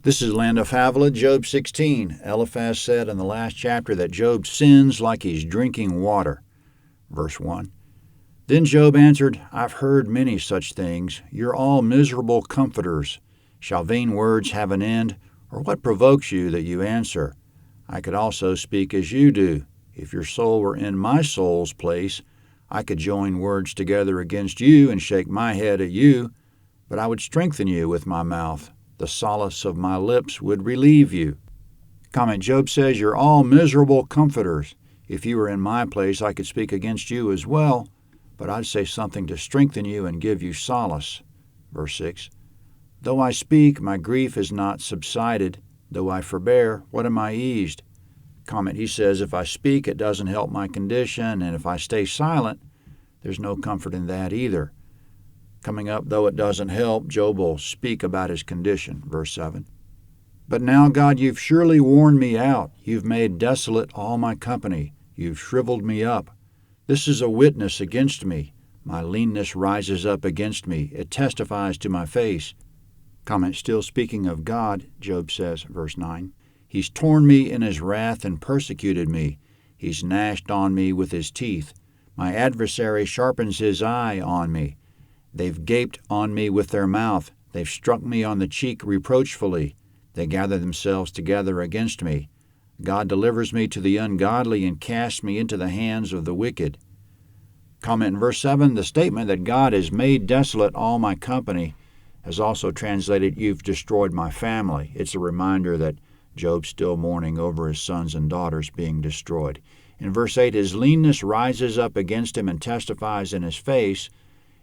This is Land of Havilah, Job 16. Eliphaz said in the last chapter that Job sins like he's drinking water. Verse 1. Then Job answered, I've heard many such things. You're all miserable comforters. Shall vain words have an end? Or what provokes you that you answer? I could also speak as you do. If your soul were in my soul's place, I could join words together against you and shake my head at you, but I would strengthen you with my mouth. The solace of my lips would relieve you. Comment, Job says, you're all miserable comforters. If you were in my place, I could speak against you as well, but I'd say something to strengthen you and give you solace. Verse 6. Though I speak, my grief is not subsided. Though I forbear, what am I eased? Comment, he says, if I speak, it doesn't help my condition, and if I stay silent, there's no comfort in that either. Coming up, though it doesn't help, Job will speak about his condition. Verse 7. But now, God, you've surely worn me out. You've made desolate all my company. You've shriveled me up. This is a witness against me. My leanness rises up against me. It testifies to my face. Comment, still speaking of God, Job says, verse 9, He's torn me in his wrath and persecuted me. He's gnashed on me with his teeth. My adversary sharpens his eye on me. They've gaped on me with their mouth. They've struck me on the cheek reproachfully. They gather themselves together against me. God delivers me to the ungodly and casts me into the hands of the wicked. Comment in verse 7, the statement that God has made desolate all my company has also translated, you've destroyed my family. It's a reminder that Job's still mourning over his sons and daughters being destroyed. In verse 8, his leanness rises up against him and testifies in his face,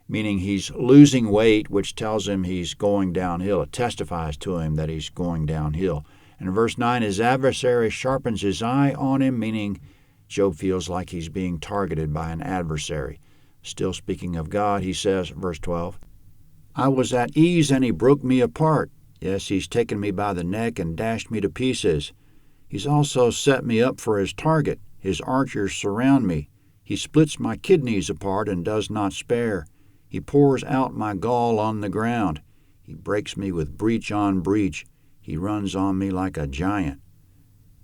meaning he's losing weight, which tells him he's going downhill. It testifies to him that he's going downhill. And in verse 9, his adversary sharpens his eye on him, meaning Job feels like he's being targeted by an adversary. Still speaking of God, he says, verse 12, I was at ease and he broke me apart. Yes, he's taken me by the neck and dashed me to pieces. He's also set me up for his target. His archers surround me. He splits my kidneys apart and does not spare. He pours out my gall on the ground. He breaks me with breach on breach. He runs on me like a giant.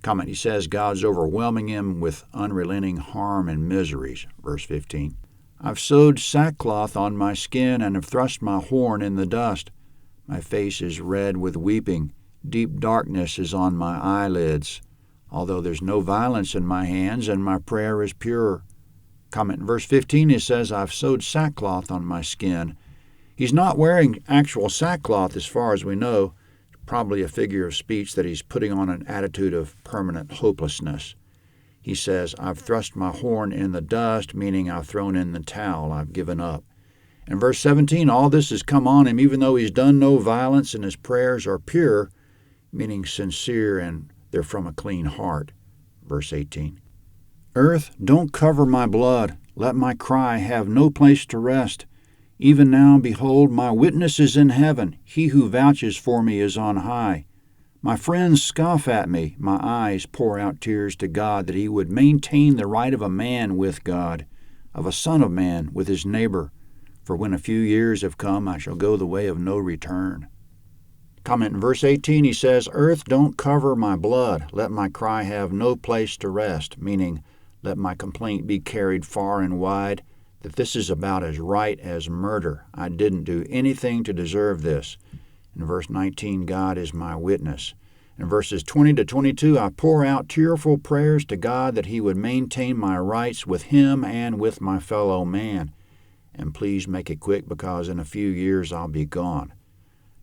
Comment, he says God's overwhelming him with unrelenting harm and miseries. Verse 15. I've sewed sackcloth on my skin and have thrust my horn in the dust. My face is red with weeping. Deep darkness is on my eyelids. Although there's no violence in my hands and my prayer is pure. Comment in verse 15, it says, I've sewed sackcloth on my skin. He's not wearing actual sackcloth as far as we know. Probably a figure of speech that he's putting on an attitude of permanent hopelessness. He says, I've thrust my horn in the dust, meaning I've thrown in the towel, I've given up. In verse 17, all this has come on him even though he's done no violence and his prayers are pure, meaning sincere and they're from a clean heart. Verse 18. Earth, don't cover my blood. Let my cry have no place to rest. Even now, behold, my witness is in heaven. He who vouches for me is on high. My friends scoff at me. My eyes pour out tears to God that he would maintain the right of a man with God, of a son of man with his neighbor. For when a few years have come, I shall go the way of no return. Comment in verse 18, he says, Earth, don't cover my blood. Let my cry have no place to rest, meaning let my complaint be carried far and wide, that this is about as right as murder. I didn't do anything to deserve this. In verse 19, God is my witness. In verses 20 to 22, I pour out tearful prayers to God that he would maintain my rights with him and with my fellow man. And please make it quick because in a few years I'll be gone.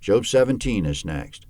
Job 17 is next.